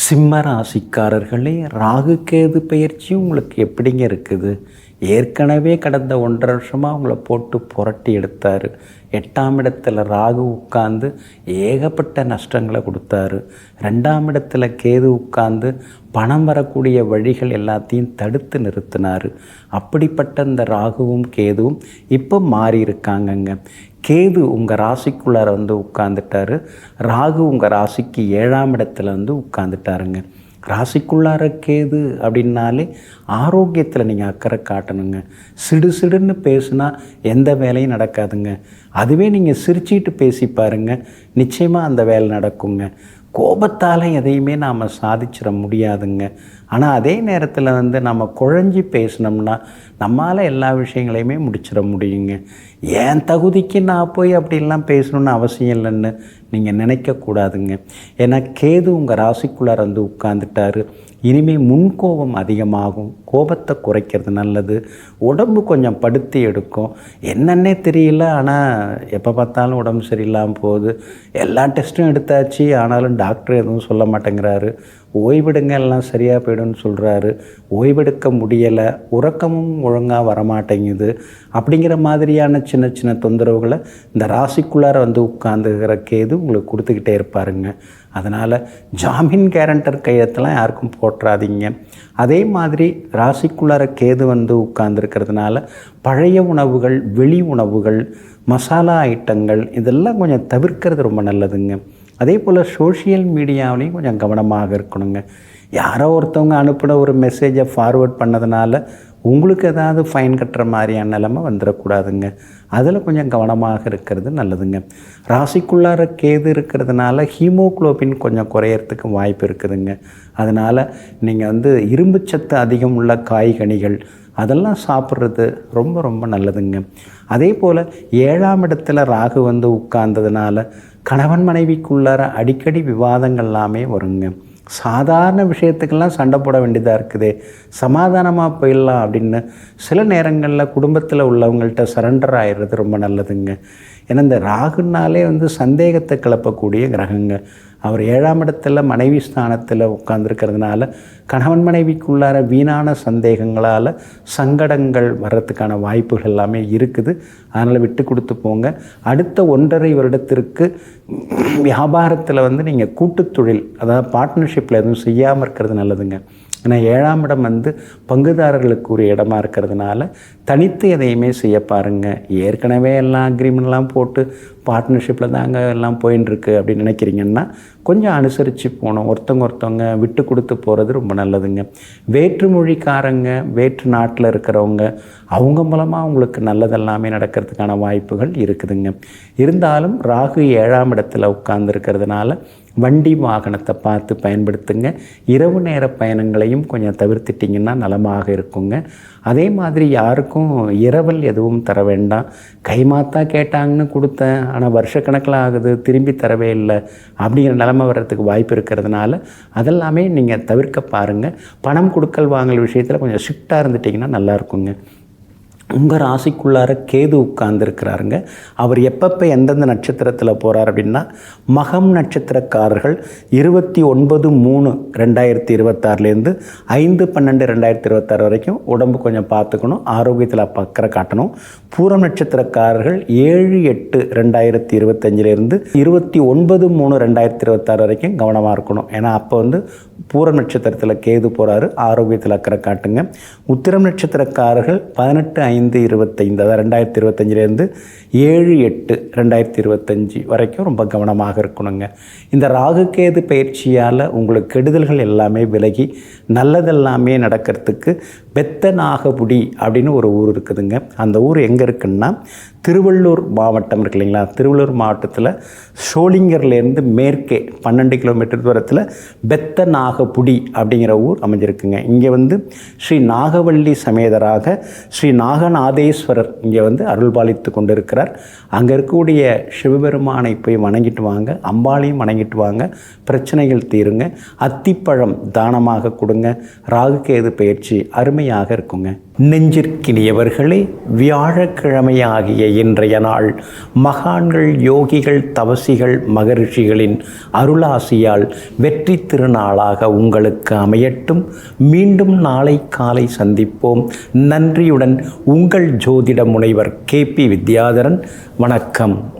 சிம்ம ராசிக்காரர்களே, ராகு கேது பெயர்ச்சி உங்களுக்கு எப்படிங்க இருக்குது? ஏற்கனவே கடந்த 1.5 வருஷமாக உங்களை போட்டு புரட்டி எடுத்தார். 8ஆம் இடத்துல ராகு உட்கார்ந்து ஏகப்பட்ட நஷ்டங்களை கொடுத்தாரு. 2ஆம் இடத்துல கேது உட்கார்ந்து பணம் வரக்கூடிய வழிகள் எல்லாத்தையும் தடுத்து நிறுத்தினார். அப்படிப்பட்ட இந்த ராகுவும் கேதுவும் இப்போ மாறி இருக்காங்கங்க. கேது உங்கள் ராசிக்குள்ளார வந்து உட்காந்துட்டார். ராகு உங்கள் ராசிக்கு 7ஆம் இடத்துல வந்து உட்காந்துட்டாருங்க. ராசிக்குள்ளார கேது அப்படின்னாலே ஆரோக்கியத்தில் நீங்கள் அக்கறை காட்டணுங்க. சிடுன்னு பேசுனா எந்த வேலையும் நடக்காதுங்க. அதுவே நீங்கள் சிரிச்சிட்டு பேசி பாருங்கள், நிச்சயமாக அந்த வேலை நடக்குங்க. கோபத்தால் எதையுமே நாம் சாதிச்சிட முடியாதுங்க. ஆனால் அதே நேரத்தில் வந்து நம்ம குழஞ்சி பேசினோம்னா நம்மளால் எல்லா விஷயங்களையுமே முடிச்சிட முடியுங்க. ஏன் தகுதிக்கு நான் போய் அப்படிலாம் பேசணுன்னு அவசியம் இல்லைன்னு நீங்கள் நினைக்கக்கூடாதுங்க. ஏன்னா கேது உங்கள் ராசிக்குள்ளார வந்து உட்காந்துட்டார். இனிமேல் முன்கோபம் அதிகமாகும். கோபத்தை குறைக்கிறது நல்லது. உடம்பு கொஞ்சம் படுத்தி எடுக்கும். என்னன்னே தெரியல, ஆனால் எப்போ பார்த்தாலும் உடம்பு சரியில்லாமல் போகுது. எல்லா டெஸ்ட்டும் எடுத்தாச்சு, ஆனாலும் டாக்டர் எதுவும் சொல்ல மாட்டேங்கிறாரு. ஓய்வெடுங்க, எல்லாம் சரியாக போய்டுன்னு சொல்கிறாரு. ஓய்வெடுக்க முடியலை, உறக்கமும் ஒழுங்காக வரமாட்டேங்குது. அப்படிங்கிற மாதிரியான சின்ன சின்ன தொந்தரவுகளை இந்த ராசிக்குள்ளார வந்து உட்காந்துக்கிற கேது உங்களுக்கு கொடுத்துக்கிட்டே இருப்பாருங்க. அதனால் ஜாமீன் கேரண்டர் கையெழுத்தெல்லாம் யாருக்கும் போட்டுறாதீங்க. அதே மாதிரி ராசிக்குள்ளார கேது வந்து உட்கார்ந்துருக்கிறதுனால பழைய உணவுகள், வெளி உணவுகள், மசாலா ஐட்டங்கள் இதெல்லாம் கொஞ்சம் தவிர்க்கிறது ரொம்ப நல்லதுங்க. அதே போல் சோஷியல் மீடியாவிலையும் கொஞ்சம் கவனமாக இருக்கணுங்க. யாரோ ஒருத்தவங்க அனுப்பின ஒரு மெசேஜை ஃபார்வேர்ட் பண்ணதுனால உங்களுக்கு ஏதாவது ஃபைன் கட்டுற மாதிரியான நிலைமை வந்துடக்கூடாதுங்க. அதில் கொஞ்சம் கவனமாக இருக்கிறது நல்லதுங்க. ராசிக்குள்ளார கேது இருக்கிறதுனால ஹீமோகுளோபின் கொஞ்சம் குறையறதுக்கு வாய்ப்பு இருக்குதுங்க. அதனால் நீங்கள் வந்து இரும்புச்சத்து அதிகம் உள்ள காய்கனிகள் அதெல்லாம் சாப்பிட்றது ரொம்ப ரொம்ப நல்லதுங்க. அதே போல் 7ஆம் இடத்துல ராகு வந்து உட்கார்ந்ததுனால கணவன் மனைவிக்குள்ளார அடிக்கடி விவாதங்கள் எல்லாமே வருங்க. சாதாரண விஷயத்துக்கெல்லாம் சண்டை போட வேண்டியதாக இருக்குது, சமாதானமாக போயிடலாம் அப்படின்னு சில நேரங்களில் குடும்பத்தில் உள்ளவங்கள்ட்ட சரண்டர் ஆகிடுறது ரொம்ப நல்லதுங்க. ஏன்னா இந்த ராகுனாலே வந்து சந்தேகத்தை கிளப்பக்கூடிய கிரகங்க. அவர் 7ஆம் இடத்துல மனைவி ஸ்தானத்தில் உட்கார்ந்துருக்கிறதுனால கணவன் மனைவிக்குள்ளார வீணான சந்தேகங்களால் சங்கடங்கள் வர்றதுக்கான வாய்ப்புகள் எல்லாமே இருக்குது. அதனால் விட்டு கொடுத்து போங்க. அடுத்த 1.5 வருடத்திற்கு வியாபாரத்தில் வந்து நீங்கள் கூட்டுத்தொழில், அதாவது பார்ட்னர்ஷிப்பில் எதுவும் செய்யாமல் இருக்கிறது நல்லதுங்க. ஏன்னா 7ஆம் இடம் வந்து பங்குதாரர்களுக்கு ஒரு இடமா இருக்கிறதுனால தனித்து எதையுமே செய்ய பாருங்கள். ஏற்கனவே எல்லாம் அக்ரிமெண்ட்லாம் போட்டு பார்ட்னர்ஷிப்பில் தாங்க எல்லாம் போயின்ட்டுருக்கு அப்படின்னு நினைக்கிறீங்கன்னா கொஞ்சம் அனுசரித்து போகணும். ஒருத்தவங்க விட்டு கொடுத்து போகிறது ரொம்ப நல்லதுங்க. வேற்று மொழிக்காரங்க, வேற்று நாட்டில் இருக்கிறவங்க, அவங்க மூலமாக உங்களுக்கு நல்லதெல்லாமே நடக்கிறதுக்கான வாய்ப்புகள் இருக்குதுங்க. இருந்தாலும் ராகு 7ஆம் இடத்துல உட்கார்ந்துருக்கிறதுனால வண்டி வாகனத்தை பார்த்து பயன்படுத்துங்க. இரவு நேர பயணங்களையும் கொஞ்சம் தவிர்த்துட்டிங்கன்னா நலமாக இருக்குங்க. அதே மாதிரி யாருக்கும் இரவல் எதுவும் தர வேண்டாம். கைமாத்தா கேட்டாங்கன்னு கொடுத்தேன், ஆனால் வருஷக்கணக்கில் ஆகுது, திரும்பி தரவே இல்லை அப்படிங்கிற நிலைமை வர்றதுக்கு வாய்ப்பு இருக்கிறதுனால அதெல்லாமே நீங்கள் தவிர்க்க பாருங்கள். பணம் கொடுக்கல் வாங்கல் விஷயத்தில் கொஞ்சம் ஸ்ட்ரிக்டாக இருந்துட்டிங்கன்னா நல்லாயிருக்குங்க. உங்கள் ராசிக்குள்ளார கேது உட்கார்ந்துருக்கிறாருங்க. அவர் எப்பப்போ எந்தெந்த நட்சத்திரத்தில் போகிறார் அப்படின்னா, மகம் நட்சத்திரக்காரர்கள் 29/3/2026 5/12/2026 வரைக்கும் உடம்பு கொஞ்சம் பார்த்துக்கணும், ஆரோக்கியத்தில் அக்கறை காட்டணும். பூரம் நட்சத்திரக்காரர்கள் 7/8/2025 29/3/2026 வரைக்கும் கவனமாக இருக்கணும். ஏன்னா அப்போ வந்து பூரம் நட்சத்திரத்தில் கேது போகிறாரு, ஆரோக்கியத்தில் அக்கறை காட்டுங்க. உத்திரம் நட்சத்திரக்காரர்கள் 18/5/25 அதாவது 2025 7/8/2025 வரைக்கும் ரொம்ப கவனமாக இருக்கணுங்க. இந்த ராகு கேது பயிற்சியால் உங்களுக்கு கெடுதல்கள் எல்லாமே விலகி நல்லதெல்லாமே நடக்கிறதுக்கு பெத்தநாகபுடி அப்படின்னு ஒரு ஊர் இருக்குதுங்க. அந்த ஊர் எங்கே இருக்குன்னா திருவள்ளூர் மாவட்டம் இருக்கு இல்லைங்களா? திருவள்ளூர் மாவட்டத்தில் ஷோலிங்கர்லேருந்து மேற்கே 12 கிலோமீட்டர் தூரத்தில் பெத்தநாகபுடி அப்படிங்கிற ஊர் அமைஞ்சிருக்குங்க. இங்கே வந்து ஸ்ரீ நாகவள்ளி சமேதராக ஸ்ரீ நாகநாதேஸ்வரர் இங்கே வந்து அருள்பாலித்து கொண்டு இருக்கிறார். அங்கே இருக்கக்கூடிய சிவபெருமானை போய் வணங்கிட்டு வாங்க, அம்பாளையும் வணங்கிட்டு வாங்க, பிரச்சனைகள் தீருங்க. அத்திப்பழம் தானமாக கொடுங்க. ராகு கேது பயிற்சி அருமையாக இருக்குங்க. நெஞ்சிற்கினியவர்களே, வியாழக்கிழமை ஆகிய இன்றைய நாள் மகான்கள், யோகிகள், தவசிகள், மகரிஷிகளின் அருளாசியால் வெற்றி திருநாளாக உங்களுக்கு அமையட்டும். மீண்டும் நாளை காலை சந்திப்போம். நன்றியுடன் உங்கள் ஜோதிட முனைவர் KP வித்யாதரன். வணக்கம்.